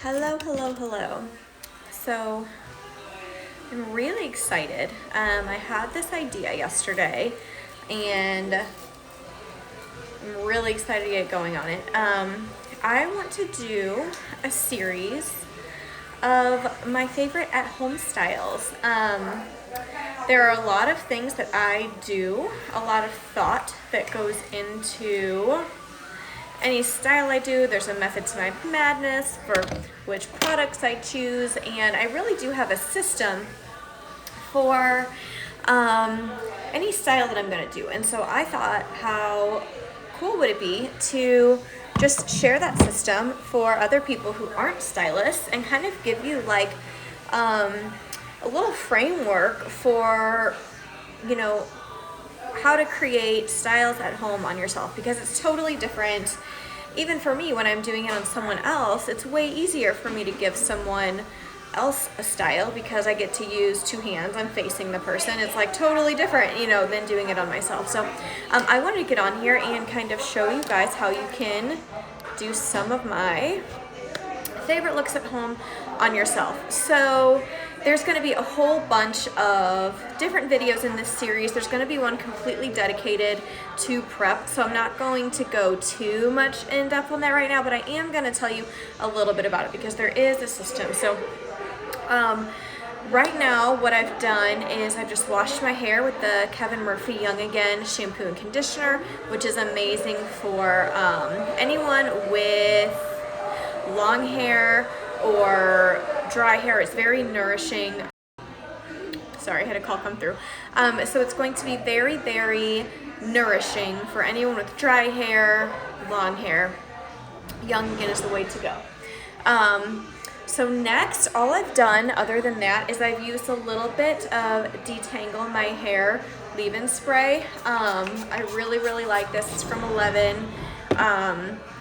Hello, hello, hello. So I'm really excited. I had this idea yesterday and I'm really excited to get going on it. I want to do a series of my favorite at-home styles. There are a lot of things that I do, a lot of thought that goes into any style I do. There's a method to my madness for which products I choose, and I really do have a system for any style that I'm gonna do. And so I thought, how cool would it be to just share that system for other people who aren't stylists and kind of give you like a little framework for, how to create styles at home on yourself, because it's totally different. Even for me, when I'm doing it on someone else, it's way easier for me to give someone else a style because I get to use two hands. I'm facing the person. It's like totally different, than doing it on myself. So I wanted to get on here and kind of show you guys how you can do some of my favorite looks at home on yourself. So there's going to be a whole bunch of different videos in this series. There's going to be one completely dedicated to prep, so I'm not going to go too much in depth on that right now, but I am going to tell you a little bit about it because there is a system. So right now what I've done is I've just washed my hair with the Kevin Murphy Young Again shampoo and conditioner, which is amazing for anyone with long hair or dry hair. It's very nourishing. Sorry, I had a call come through. So it's going to be very, very nourishing for anyone with dry hair, long hair. Young Again is the way to go. So next, all I've done other than that is I've used a little bit of Detangle my hair leave-in spray. I really, really like this. It's from 11.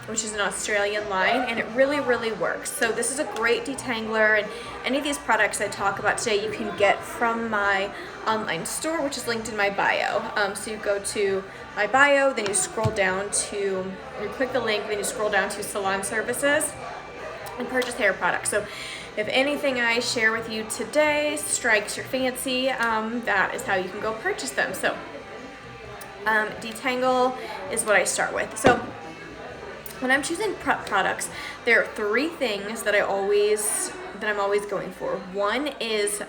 Which is an Australian line, and it really, really works. So this is a great detangler, and any of these products I talk about today you can get from my online store, which is linked in my bio. So you go to my bio, then you scroll down to, you click the link, then you scroll down to salon services and purchase hair products. So if anything I share with you today strikes your fancy, that is how you can go purchase them. So Detangle is what I start with. So when I'm choosing prep products, there are three things that I'm always going for. One is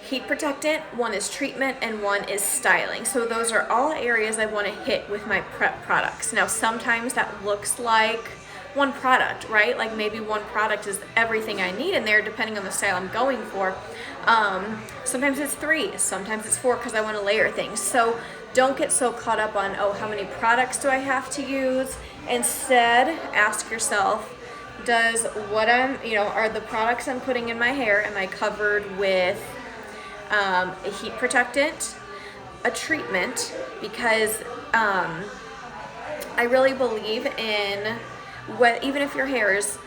heat protectant, one is treatment, and one is styling. So those are all areas I want to hit with my prep products. Now sometimes that looks like one product, right? Like maybe one product is everything I need in there depending on the style I'm going for. Sometimes it's three, sometimes it's four because I want to layer things. So don't get so caught up on, how many products do I have to use? Instead, ask yourself, does what are the products I'm putting in my hair, am I covered with a heat protectant, a treatment? Because I really believe in even if your hair is,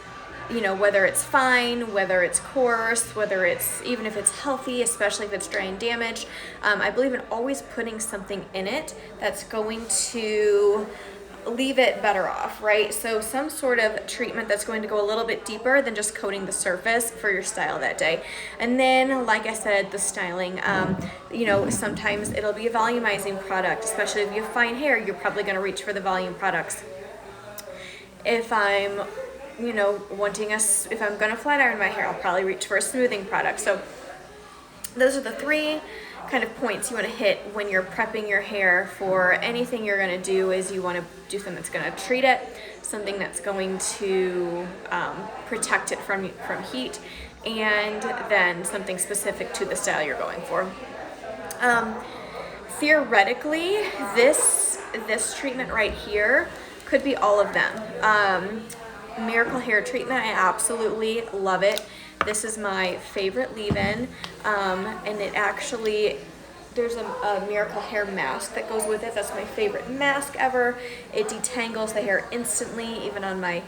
whether it's fine, whether it's coarse, whether it's, even if it's healthy, especially if it's dry and damaged, I believe in always putting something in it that's going to leave it better off, right? So some sort of treatment that's going to go a little bit deeper than just coating the surface for your style that day. And then, like I said, the styling, sometimes it'll be a volumizing product, especially if you have fine hair, you're probably going to reach for the volume products. If I'm if I'm gonna flat iron my hair, I'll probably reach for a smoothing product. So those are the three kind of points you want to hit when you're prepping your hair for anything you're gonna do. Is you want to do something that's gonna treat it, something that's going to protect it from heat, and then something specific to the style you're going for. Theoretically, this treatment right here could be all of them. Miracle hair treatment, I absolutely love it. This is my favorite leave-in, and it actually, there's a miracle hair mask that goes with it. That's my favorite mask ever. It detangles the hair instantly, even on my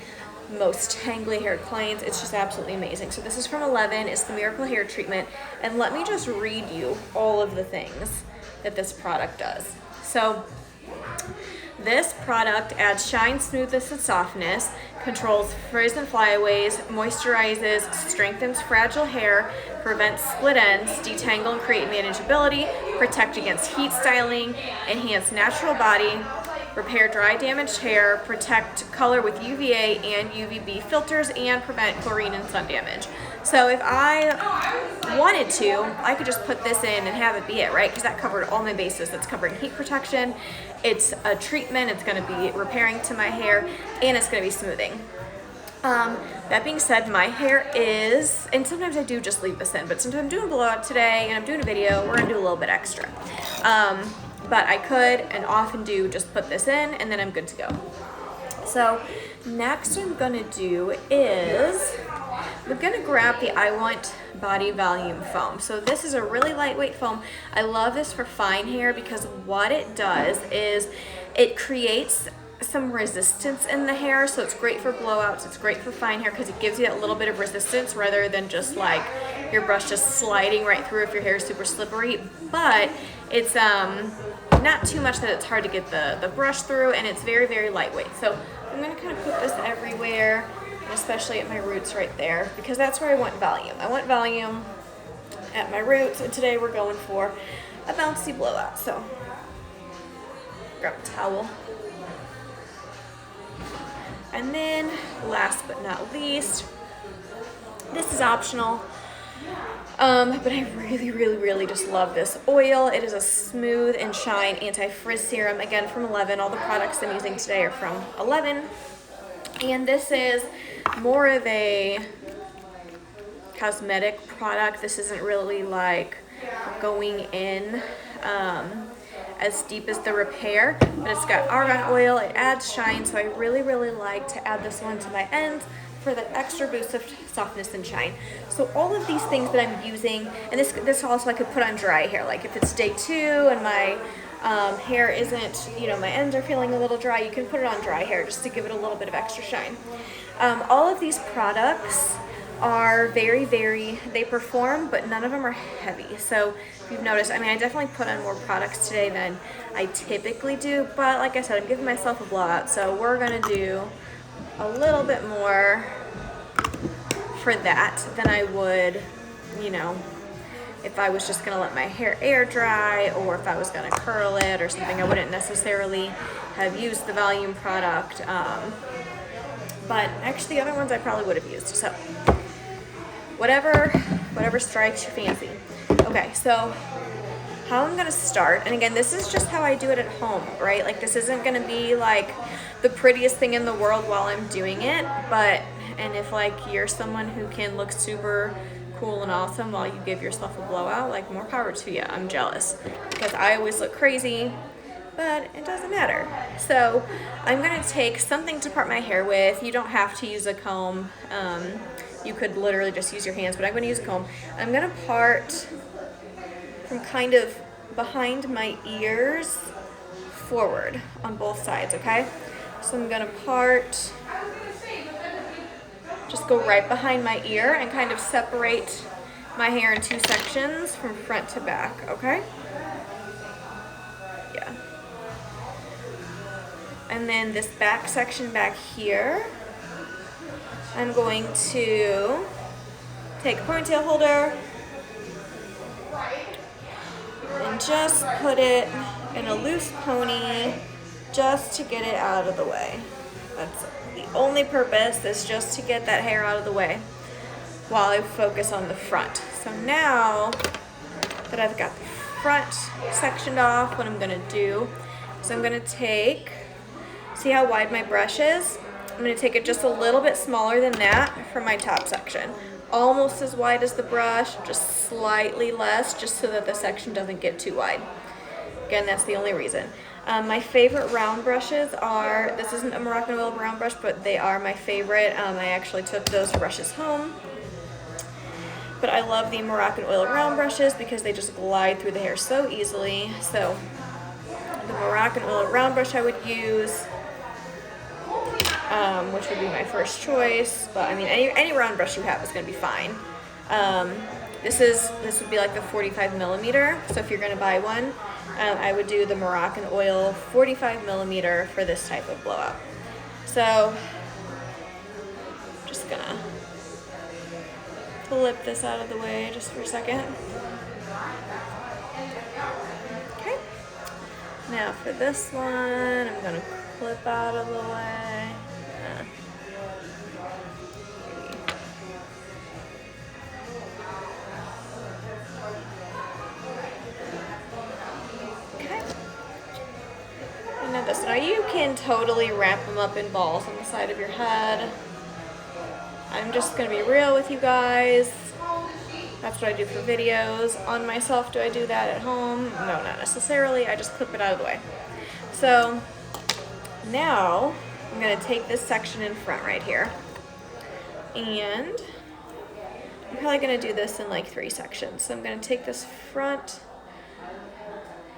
most tangly haired clients. It's just absolutely amazing. So this is from 11. It's the miracle hair treatment, and let me just read you all of the things that this product does. So This product adds shine, smoothness, and softness, controls frizz and flyaways, moisturizes, strengthens fragile hair, prevents split ends, detangle and create manageability, protect against heat styling, enhance natural body, repair dry damaged hair, protect color with UVA and UVB filters, and prevent chlorine and sun damage. So if I wanted to, I could just put this in and have it be it, right? Because that covered all my bases. It's covering heat protection, it's a treatment, it's gonna be repairing to my hair, and it's gonna be smoothing. That being said, my hair is, and sometimes I do just leave this in, but sometimes I'm doing a blowout today and I'm doing a video, we're gonna do a little bit extra. But I could and often do just put this in and then I'm good to go. So next I'm gonna do is, we're gonna grab the I Want Body Volume Foam. So this is a really lightweight foam. I love this for fine hair because what it does is it creates some resistance in the hair, so it's great for blowouts, it's great for fine hair because it gives you that little bit of resistance rather than just like your brush just sliding right through if your hair is super slippery. But it's not too much that it's hard to get the brush through, and it's very, very lightweight. So I'm gonna kind of put this everywhere, and especially at my roots right there, because that's where I want volume. I want volume at my roots, and today we're going for a bouncy blowout. So grab a towel. And then, last but not least, this is optional, but I really, really, really just love this oil. It is a smooth and shine anti-frizz serum, again from 11. All the products I'm using today are from 11. And this is more of a cosmetic product. This isn't really like going in as deep as the repair, but it's got argan oil, it adds shine, so I really, really like to add this one to my ends for the extra boost of softness and shine. So all of these things that I'm using, and this also I could put on dry hair, like if it's day 2 and my hair isn't, you know, my ends are feeling a little dry, you can put it on dry hair just to give it a little bit of extra shine. All of these products are very, very, they perform, but none of them are heavy. So if you've noticed, I mean, I definitely put on more products today than I typically do, but like I said, I'm giving myself a blowout, so we're gonna do a little bit more for that than I would, you know, if I was just gonna let my hair air dry, or if I was gonna curl it or something. I wouldn't necessarily have used the volume product, but actually the other ones I probably would have used. So whatever strikes your fancy. Okay, so how I'm gonna start, and again, this is just how I do it at home, right? Like, this isn't gonna be like the prettiest thing in the world while I'm doing it, but, and if like you're someone who can look super cool and awesome while you give yourself a blowout, like, more power to you. I'm jealous because I always look crazy, but it doesn't matter. So I'm gonna take something to part my hair with. You don't have to use a comb. You could literally just use your hands, but I'm gonna use a comb. I'm gonna part from kind of behind my ears forward on both sides, okay? So I'm gonna part, just go right behind my ear and kind of separate my hair in 2 sections from front to back, okay? Yeah. And then this back section back here, I'm going to take a ponytail holder and just put it in a loose pony just to get it out of the way. That's the only purpose, is just to get that hair out of the way while I focus on the front. So now that I've got the front sectioned off, what I'm gonna do is I'm gonna take, see how wide my brush is? I'm gonna take it just a little bit smaller than that for my top section. Almost as wide as the brush, just slightly less, just so that the section doesn't get too wide. Again, that's the only reason. My favorite round brushes are, this isn't a Moroccan oil round brush, but they are my favorite. I actually took those brushes home. But I love the Moroccan oil round brushes because they just glide through the hair so easily. So the Moroccan oil round brush I would use, which would be my first choice, but I mean, any round brush you have is gonna be fine. This would be like the 45 millimeter. So if you're gonna buy one, I would do the Moroccan oil 45 millimeter for this type of blowout. So just gonna flip this out of the way just for a second. Okay. Now for this one, I'm gonna clip out of the way. Okay. And now this. Now you can totally wrap them up in balls on the side of your head. I'm just gonna be real with you guys. That's what I do for videos. On myself, do I do that at home? No, not necessarily. I just clip it out of the way. So now I'm gonna take this section in front right here, and I'm probably gonna do this in like 3 sections. So I'm gonna take this front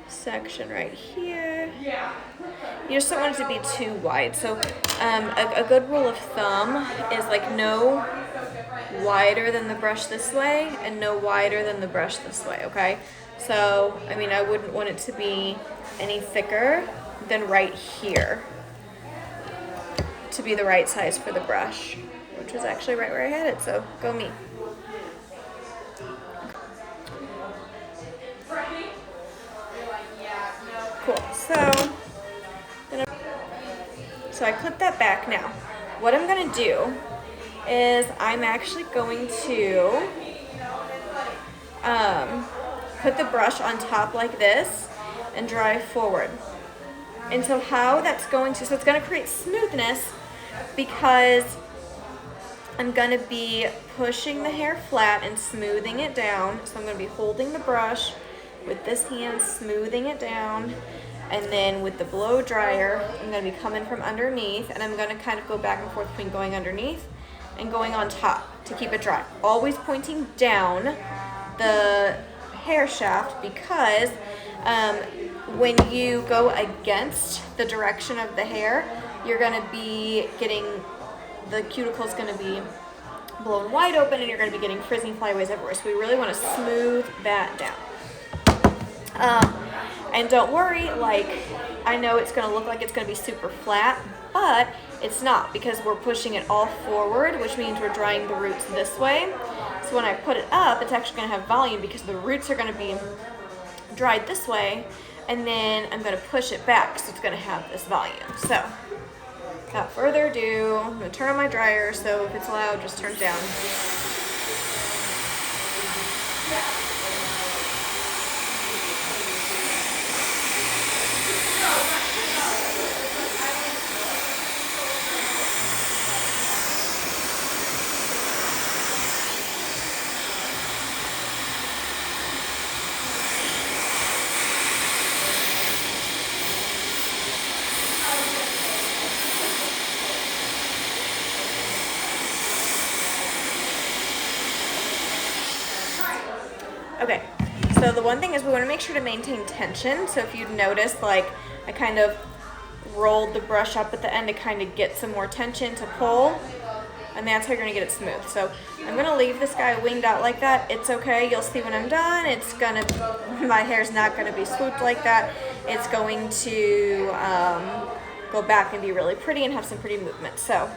section right here. You just don't want it to be too wide. So a good rule of thumb is like no wider than the brush this way and no wider than the brush this way, okay? So, I mean, I wouldn't want it to be any thicker than right here to be the right size for the brush, which was actually right where I had it, so go me. Cool, so I clipped that back. Now, what I'm gonna do is I'm actually going to put the brush on top like this and drive forward. And so how that's going to, so it's gonna create smoothness because I'm gonna be pushing the hair flat and smoothing it down. So I'm gonna be holding the brush with this hand, smoothing it down. And then with the blow dryer, I'm gonna be coming from underneath, and I'm gonna kind of go back and forth between going underneath and going on top to keep it dry. Always pointing down the hair shaft, because when you go against the direction of the hair, you're gonna be getting, the cuticle's gonna be blown wide open and you're gonna be getting frizzy flyaways everywhere. So we really wanna smooth that down. And don't worry, like, I know it's gonna look like it's gonna be super flat, but it's not, because we're pushing it all forward, which means we're drying the roots this way. So when I put it up, it's actually gonna have volume because the roots are gonna be dried this way, and then I'm gonna push it back, so it's gonna have this volume. So, without further ado, I'm gonna turn on my dryer, so if it's loud, just turn it down. Okay, so the one thing is we want to make sure to maintain tension. So if you'd notice, like, I kind of rolled the brush up at the end to kind of get some more tension to pull, and that's how you're going to get it smooth. So I'm going to leave this guy winged out like that. It's okay, you'll see when I'm done, it's going to, my hair's not going to be swooped like that. It's going to go back and be really pretty and have some pretty movement. So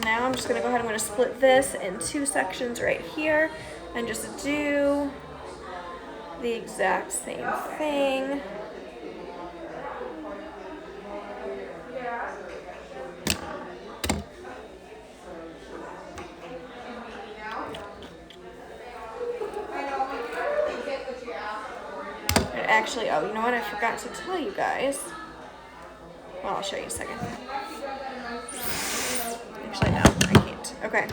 now I'm just going to go ahead, I'm going to split this in 2 sections right here and just do the exact same thing. And actually, oh, you know what? I forgot to tell you guys. Well, I'll show you in a second. Actually, no, I can't. Okay,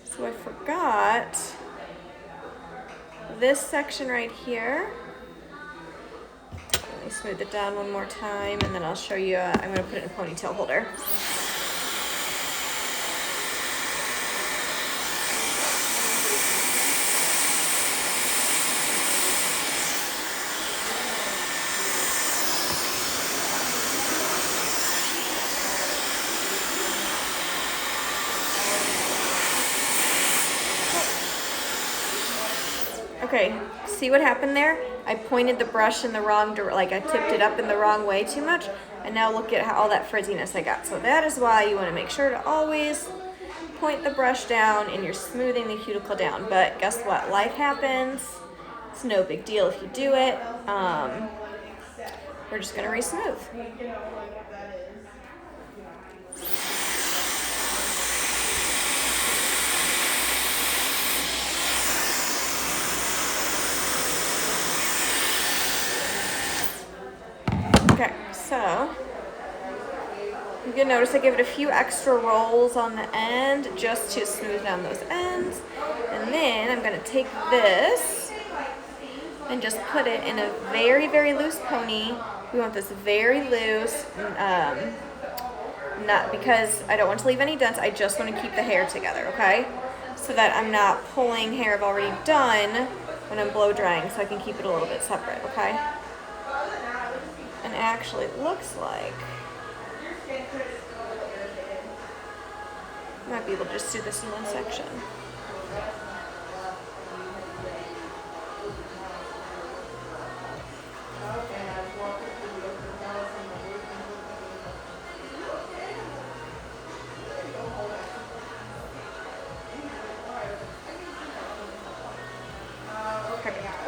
so I forgot this section right here. Let me smooth it down one more time, and then I'll show you, I'm going to put it in a ponytail holder. Okay, see what happened there? I pointed the brush in the wrong direction, like I tipped it up in the wrong way too much, and now look at all that frizziness I got. So that is why you want to make sure to always point the brush down and you're smoothing the cuticle down. But guess what? Life happens. It's no big deal if you do it. We're just gonna re-smooth. Okay, so you can notice I give it a few extra rolls on the end just to smooth down those ends. And then I'm gonna take this and just put it in a very, very loose pony. We want this very loose, not because I don't want to leave any dents, I just want to keep the hair together, okay? So that I'm not pulling hair I've already done when I'm blow drying, so I can keep it a little bit separate, okay? And actually it looks like I might be able to just do this in one section.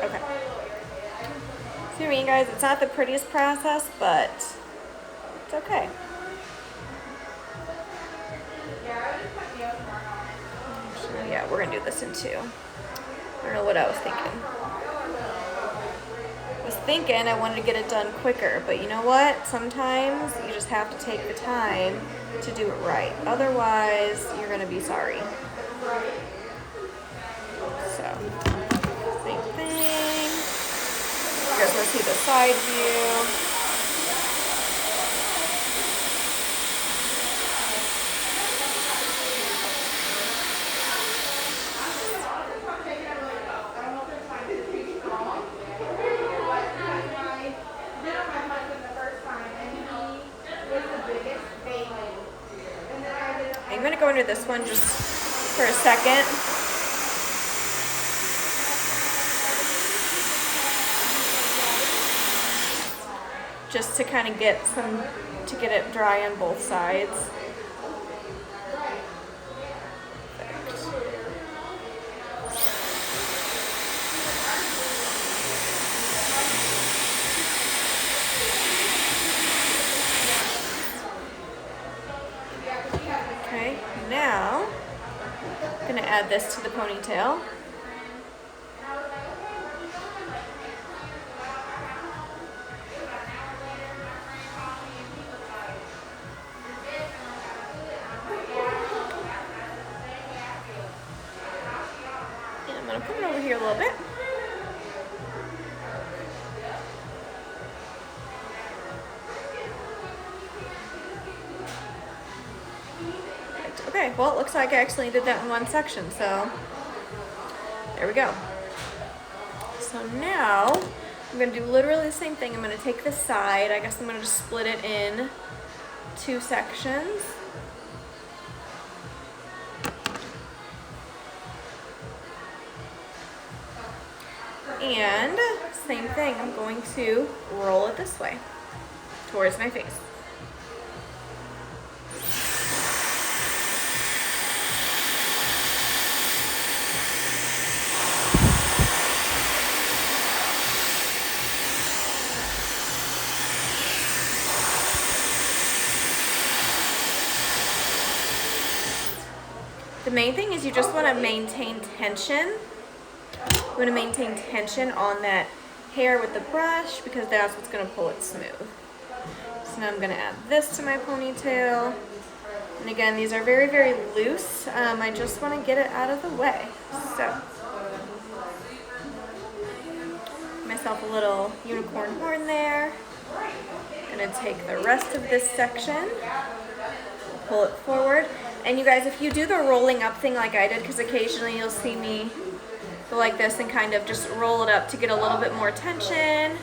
Okay. See what I mean, guys? It's not the prettiest process, but it's okay. Actually, yeah, we're gonna do this in two. I don't know what I was thinking. I was thinking I wanted to get it done quicker, but you know what? Sometimes you just have to take the time to do it right. Otherwise, you're gonna be sorry. So, same thing. You guys want to see the side view? I'm going to go under this one just for a second. Just to kind of get it dry on both sides. Okay, now I'm going to add this to the ponytail. I'm going to put it over here a little bit. Okay, well, it looks like I actually did that in one section, so there we go. So now I'm going to do literally the same thing. I'm going to take this side. I guess I'm going to just split it in two sections. And same thing, I'm going to roll it this way towards my face. The main thing is you just want to maintain tension. You want to maintain tension on that hair with the brush because that's what's going to pull it smooth. So now I'm going to add this to my ponytail. And again, these are very, very loose. I just want to get it out of the way. So, myself a little unicorn horn there. I'm going to take the rest of this section, pull it forward. And you guys, if you do the rolling up thing like I did, because occasionally you'll see me go like this and kind of just roll it up to get a little bit more tension.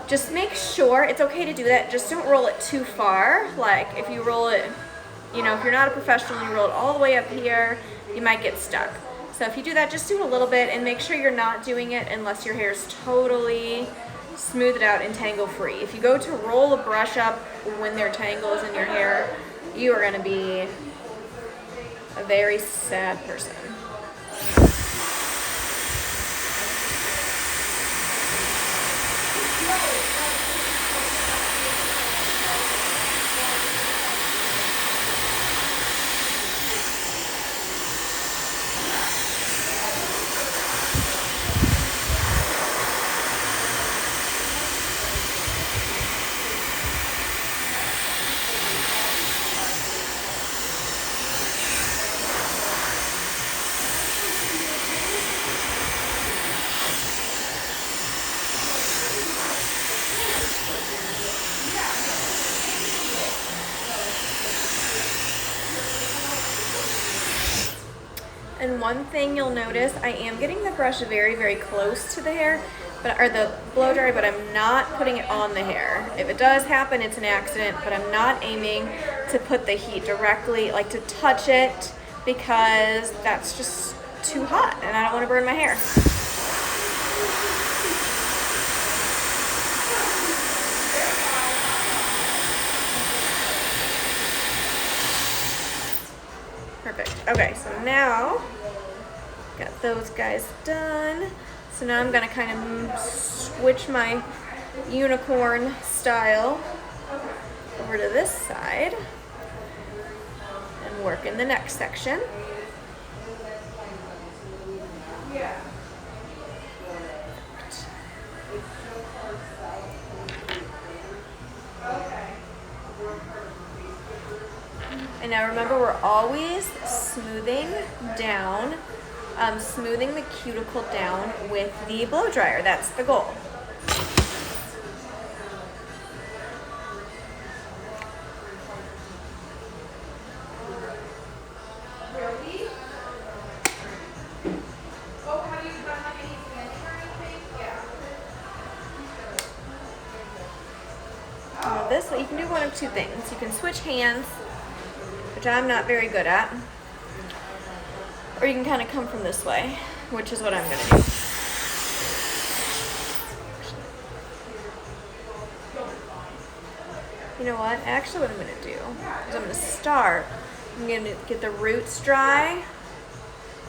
Just make sure, it's okay to do that, just don't roll it too far. Like if you roll it, you know, if you're not a professional, you roll it all the way up here, you might get stuck. So if you do that, just do a little bit and make sure you're not doing it unless your hair is totally smoothed out and tangle free. If you go to roll a brush up when there are tangles in your hair, you are gonna be a very sad person. And one thing you'll notice, I am getting the brush very, very close to the hair, or the blow dryer, but I'm not putting it on the hair. If it does happen, it's an accident, but I'm not aiming to put the heat directly, like to touch it, because that's just too hot and I don't want to burn my hair. Perfect. Okay, so now got those guys done. So now I'm gonna kind of switch my unicorn style over to this side and work in the next section. And now remember, we're always smoothing down, smoothing the cuticle down with the blow dryer. That's the goal. Now this way, you can do one of two things. You can switch hands, which I'm not very good at, or you can kind of come from this way, which is what I'm going to do. You know what? Actually, what I'm going to do is I'm going to start. I'm going to get the roots dry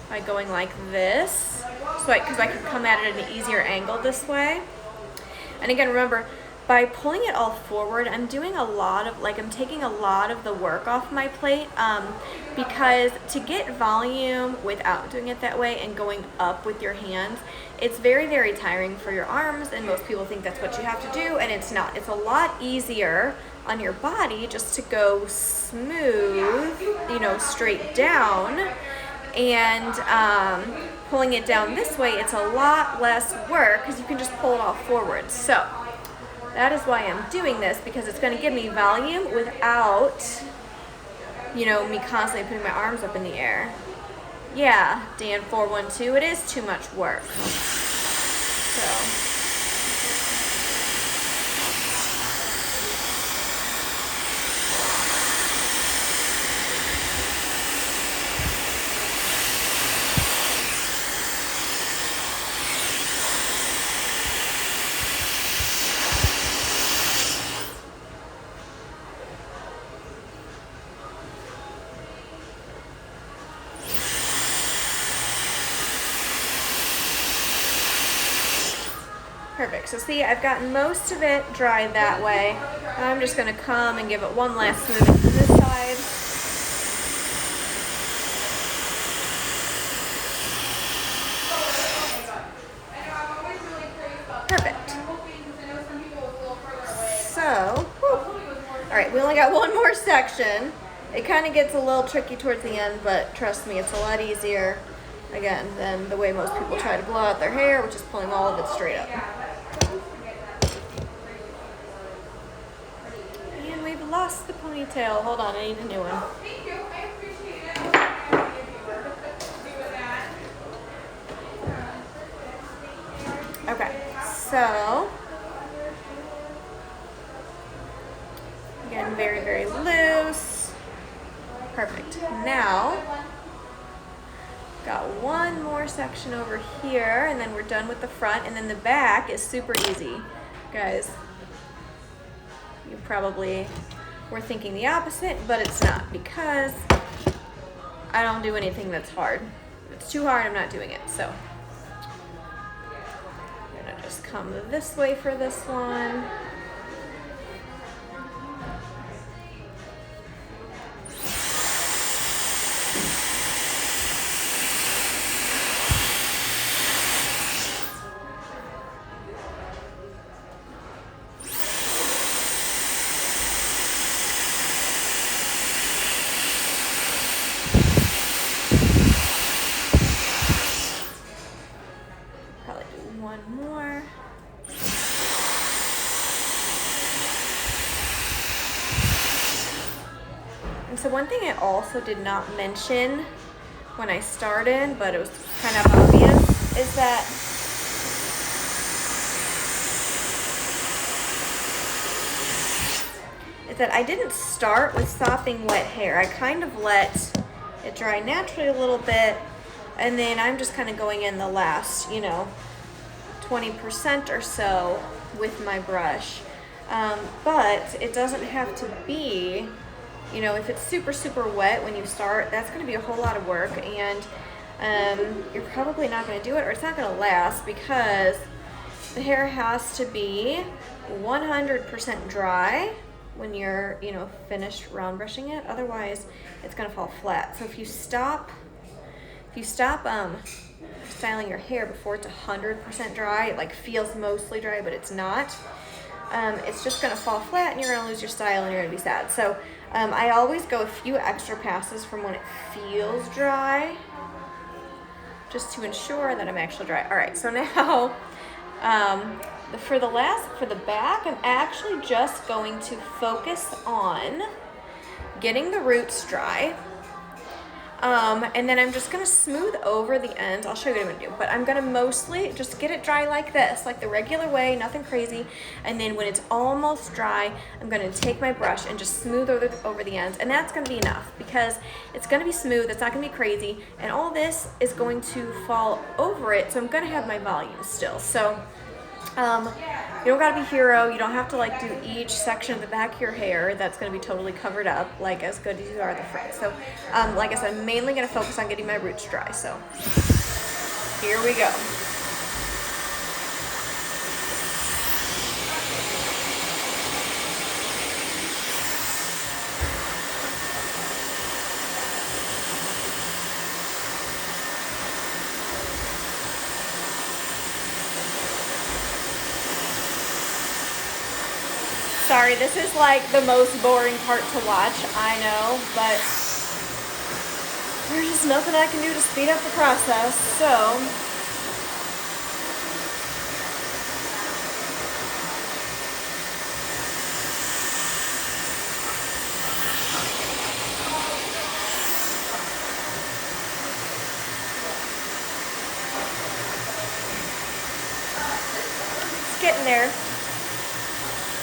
by going like this, because I can come at it at an easier angle this way. And again, remember, by pulling it all forward, I'm doing a lot of, I'm taking a lot of the work off my plate, because to get volume without doing it that way and going up with your hands, it's very, very tiring for your arms, and most people think that's what you have to do, and it's not. It's a lot easier on your body just to go smooth, straight down, and pulling it down this way, it's a lot less work because you can just pull it all forward. So that is why I'm doing this, because it's going to give me volume without, me constantly putting my arms up in the air. Yeah, Dan412, it is too much work. So. Perfect. So see, I've gotten most of it dry that way. I'm just going to come and give it one last smoothing from this side. Perfect. So, all right, we only got one more section. It kind of gets a little tricky towards the end, but trust me, it's a lot easier, again, than the way most people try to blow out their hair, which is pulling all of it straight up. And we've lost the ponytail. Hold on, I need a new one. Thank you. I appreciate it. Okay, so again, very, very loose. Perfect. Now, Got one more section over here, and then we're done with the front, and then the back is super easy. Guys, you probably were thinking the opposite, but it's not, because I don't do anything that's hard. If it's too hard, I'm not doing it. So I'm gonna just come this way for this one. So one thing I also did not mention when I started, but it was kind of obvious, is that I didn't start with sopping wet hair. I kind of let it dry naturally a little bit, and then I'm just kind of going in the last, 20% or so with my brush. But it doesn't have to be, if it's super, super wet when you start, that's going to be a whole lot of work, and you're probably not going to do it, or it's not going to last, because the hair has to be 100% dry when you're, finished round brushing it. Otherwise, it's going to fall flat. So if you stop styling your hair before it's 100% dry, it like feels mostly dry, but it's not. It's just going to fall flat, and you're going to lose your style, and you're going to be sad. So I always go a few extra passes from when it feels dry, just to ensure that I'm actually dry. All right, so now for the back, I'm actually just going to focus on getting the roots dry. And then I'm just gonna smooth over the ends. I'll show you what I'm gonna do, but I'm gonna mostly just get it dry like this, like the regular way, nothing crazy. And then when it's almost dry, I'm gonna take my brush and just smooth over the ends, and that's gonna be enough, because it's gonna be smooth, it's not gonna be crazy, and all this is going to fall over it, so I'm gonna have my volume still. So you don't gotta be hero. You don't have to like do each section of the back of your hair. That's gonna be totally covered up, like as good as you are the front. So like I said, I'm mainly gonna focus on getting my roots dry. So here we go. Sorry, this is like the most boring part to watch, I know, but there's just nothing I can do to speed up the process, so. It's getting there.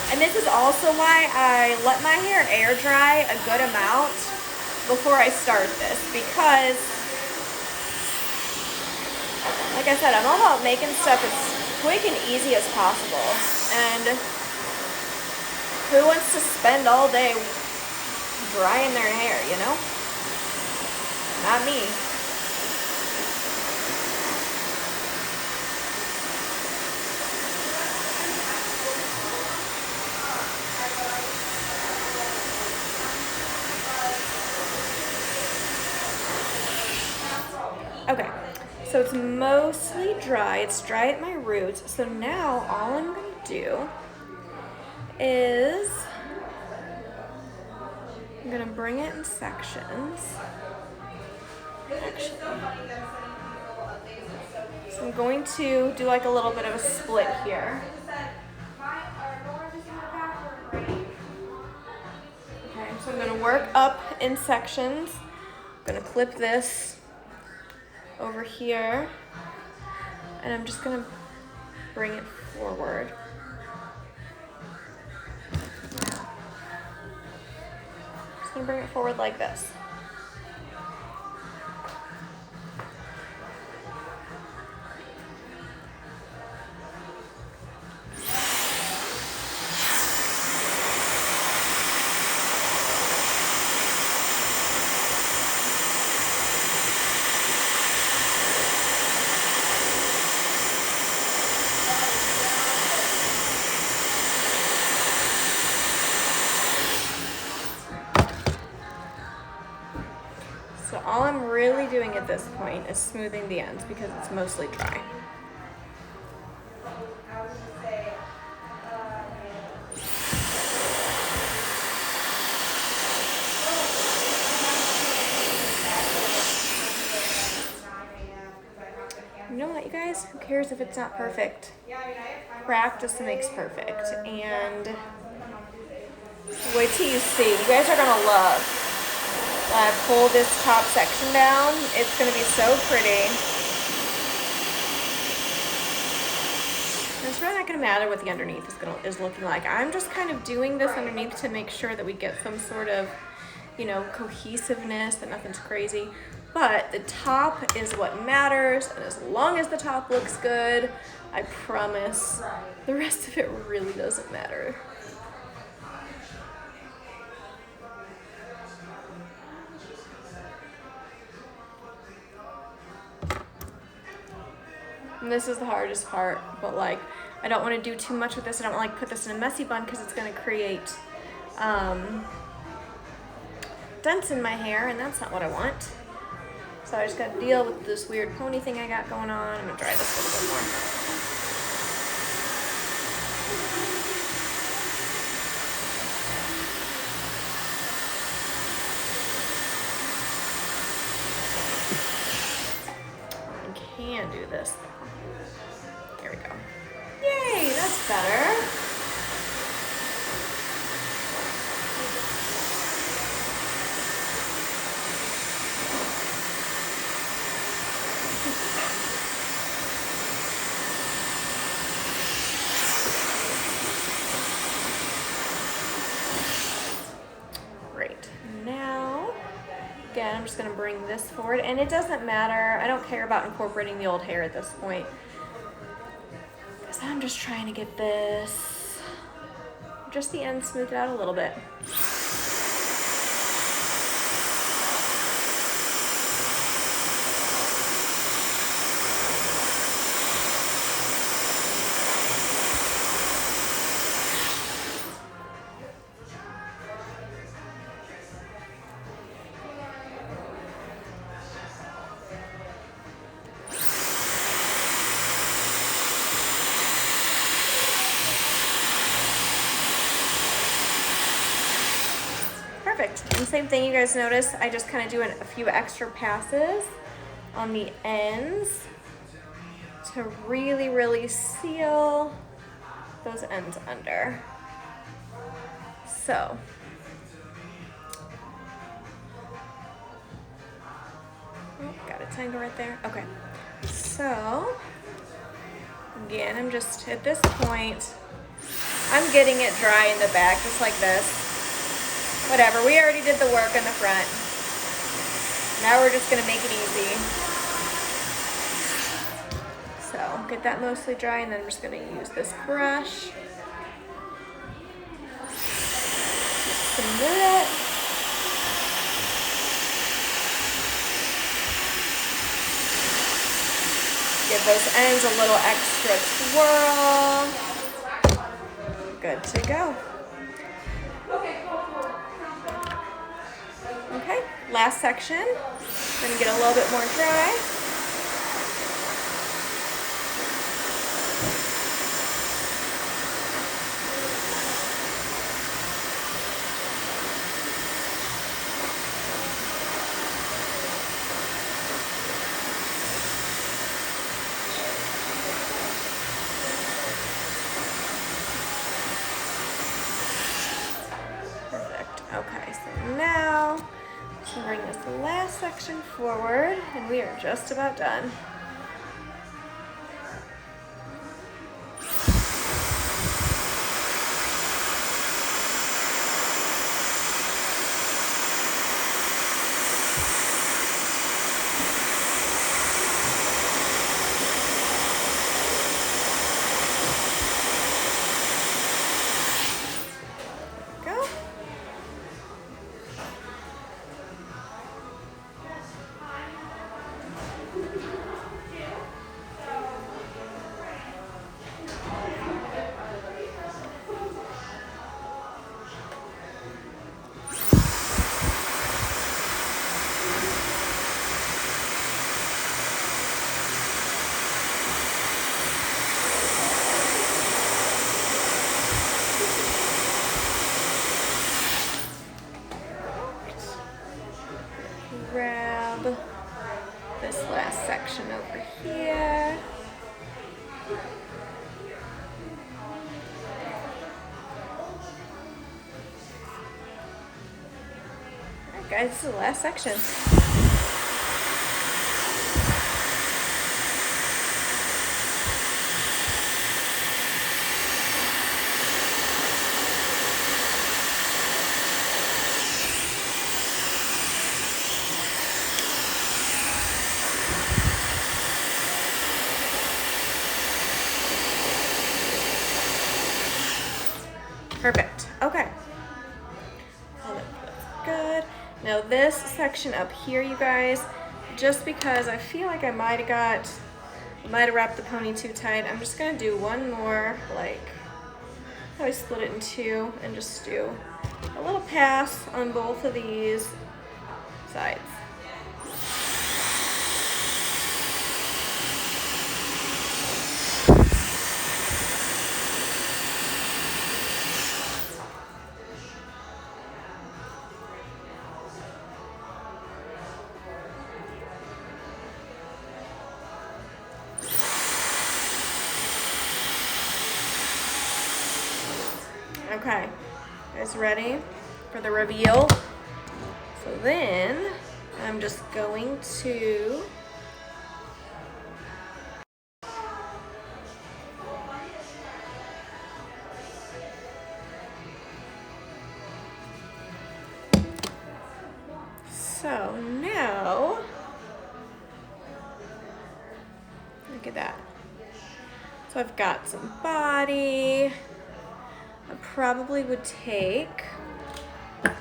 And this is also why I let my hair air dry a good amount before I start this, because like I said, I'm all about making stuff as quick and easy as possible. And who wants to spend all day drying their hair, you know? Not me. Okay, so it's mostly dry. It's dry at my roots. So now all I'm going to do is I'm going to bring it in sections. Actually, so I'm going to do like a little bit of a split here. Okay, so I'm going to work up in sections. I'm going to clip this over here, and I'm just gonna bring it forward. Just gonna bring it forward like this. at this point is smoothing the ends because it's mostly dry. You know what, you guys? Who cares if it's not perfect? Practice makes perfect. And wait till you see. You guys are gonna love when I pull this top section down. It's gonna be so pretty. It's really not gonna matter what the underneath is looking like. I'm just kind of doing this underneath to make sure that we get some sort of, you know, cohesiveness, that nothing's crazy. But the top is what matters, and as long as the top looks good, I promise the rest of it really doesn't matter. And this is the hardest part, but like, I don't want to do too much with this. I don't want to like put this in a messy bun because it's going to create dents in my hair, and that's not what I want. So I just got to deal with this weird pony thing I got going on. I'm going to dry this a little bit more. Can do this though. There we go. Yay, that's better. Great. Now, again, I'm just going to bring this forward, and it doesn't matter. I don't care about incorporating the old hair at this point, because I'm just trying to get this, just the end smoothed out a little bit. Perfect. And same thing, you guys notice, I just kind of do a few extra passes on the ends to really, really seal those ends under. So, oh, got a tangle right there. Okay. So, again, I'm just, at this point, I'm getting it dry in the back, just like this. Whatever, we already did the work in the front. Now we're just gonna make it easy. So, get that mostly dry, and then I'm just gonna use this brush. Smooth it. Give those ends a little extra twirl. Good to go. Okay, last section. I'm gonna get a little bit more dry. Perfect. Okay, so now bring this last section forward, and we are just about done. guys, this is the last section. Perfect. Okay. Oh, that's good. Now this section up here, you guys, just because I feel like I might have wrapped the pony too tight, I'm just gonna do one more, like, I split it in two and just do a little pass on both of these sides. Okay, guys, ready for the reveal? So then I'm just going to so now look at that. So I've got some body. I probably would take, I'm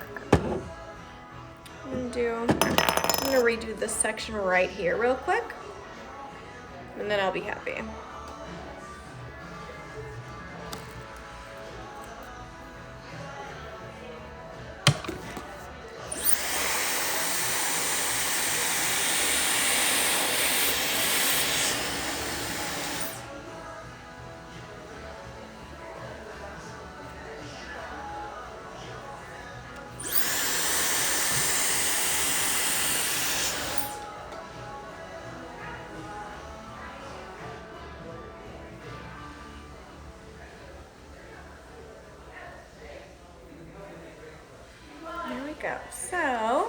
gonna redo this section right here real quick, and then I'll be happy. Go. So,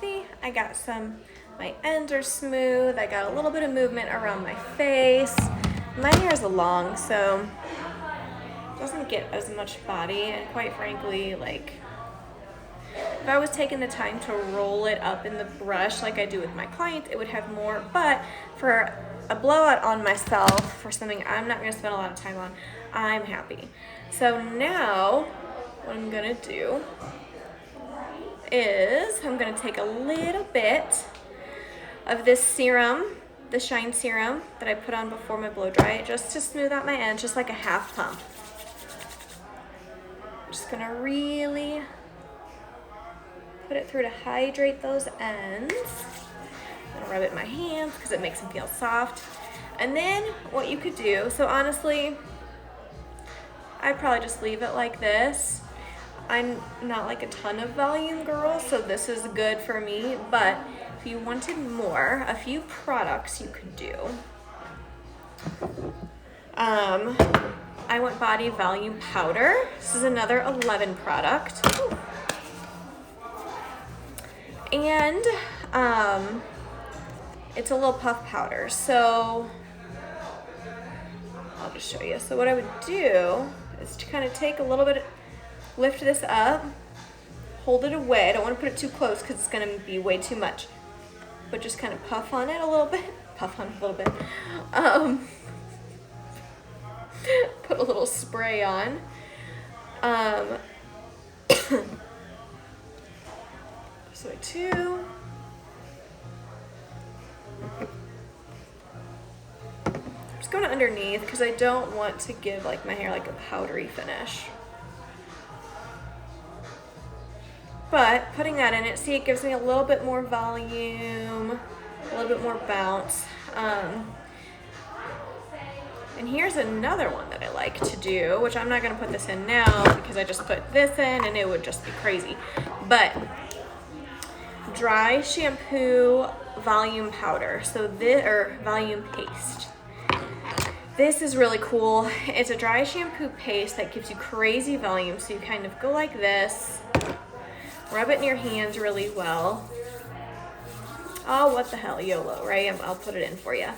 see, I got my ends are smooth. I got a little bit of movement around my face. My hair is long, so it doesn't get as much body, and quite frankly, like, if I was taking the time to roll it up in the brush like I do with my clients, it would have more, but for a blowout on myself, for something I'm not gonna spend a lot of time on, I'm happy. So now, what I'm gonna do is I'm gonna take a little bit of this serum, the Shine Serum that I put on before my blow dry, just to smooth out my ends, just like a half pump. I'm just gonna really put it through to hydrate those ends. I'm gonna rub it in my hands because it makes them feel soft. And then what you could do, so honestly, I'd probably just leave it like this. I'm not like a ton of volume girl, so this is good for me, but if you wanted more, a few products you could do. I want Body Volume Powder. This is another 11 product. And it's a little puff powder, so I'll just show you. So what I would do is to kind of take a little bit, lift this up, hold it away. I don't want to put it too close because it's going to be way too much. But just kind of puff on it a little bit. Puff on it a little bit. Put a little spray on. This way too. I'm just going underneath because I don't want to give like my hair like a powdery finish. But putting that in it, see, it gives me a little bit more volume, a little bit more bounce. And here's another one that I like to do, which I'm not gonna put this in now because I just put this in and it would just be crazy. But dry shampoo volume powder, so this, or volume paste. This is really cool. It's a dry shampoo paste that gives you crazy volume. So you kind of go like this, Rub it in your hands really well. Oh, what the hell, YOLO, right? I'll put it in for you.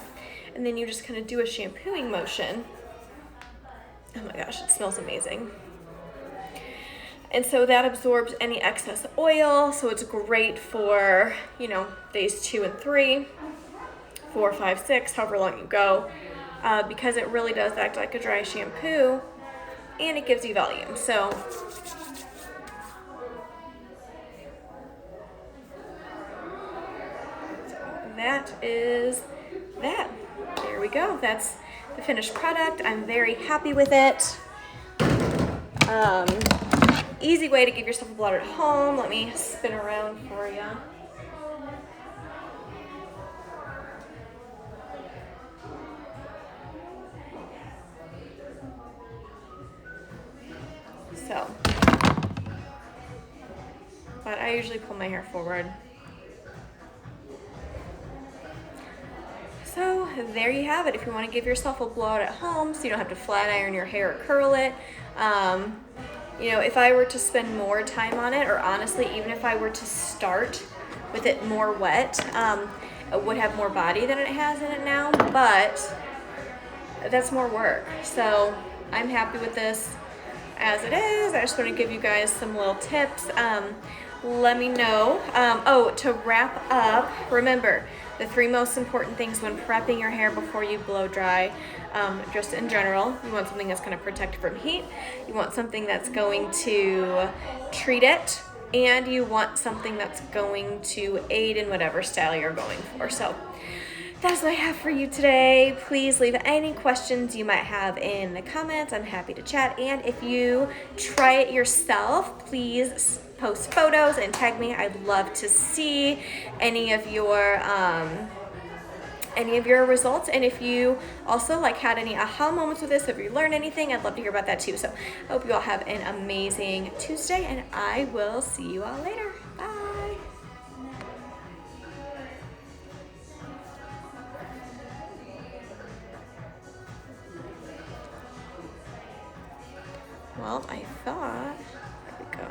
And then you just kind of do a shampooing motion. Oh my gosh, it smells amazing. And so that absorbs any excess oil, so it's great for, you know, days 2 and 3, 4, 5, 6, however long you go, because it really does act like a dry shampoo, and it gives you volume. So that is that. There we go. That's the finished product. I'm very happy with it. Easy way to give yourself a blowout at home. Let me spin around for you. So, but I usually pull my hair forward. So there you have it. If you want to give yourself a blowout at home so you don't have to flat iron your hair or curl it, you know, if I were to spend more time on it, or honestly, even if I were to start with it more wet, it would have more body than it has in it now, but that's more work. So I'm happy with this as it is. I just want to give you guys some little tips. Let me know. Oh, to wrap up, remember the 3 most important things when prepping your hair before you blow dry. Just in general, you want something that's going to protect from heat, you want something that's going to treat it, and you want something that's going to aid in whatever style you're going for. So that's what I have for you today. Please leave any questions you might have in the comments. I'm happy to chat. And if you try it yourself, please post photos and tag me. I'd love to see any of your results. And if you also had any aha moments with this, if you learned anything, I'd love to hear about that too. So I hope you all have an amazing Tuesday, and I will see you all later. Bye. Well, I thought, there we go.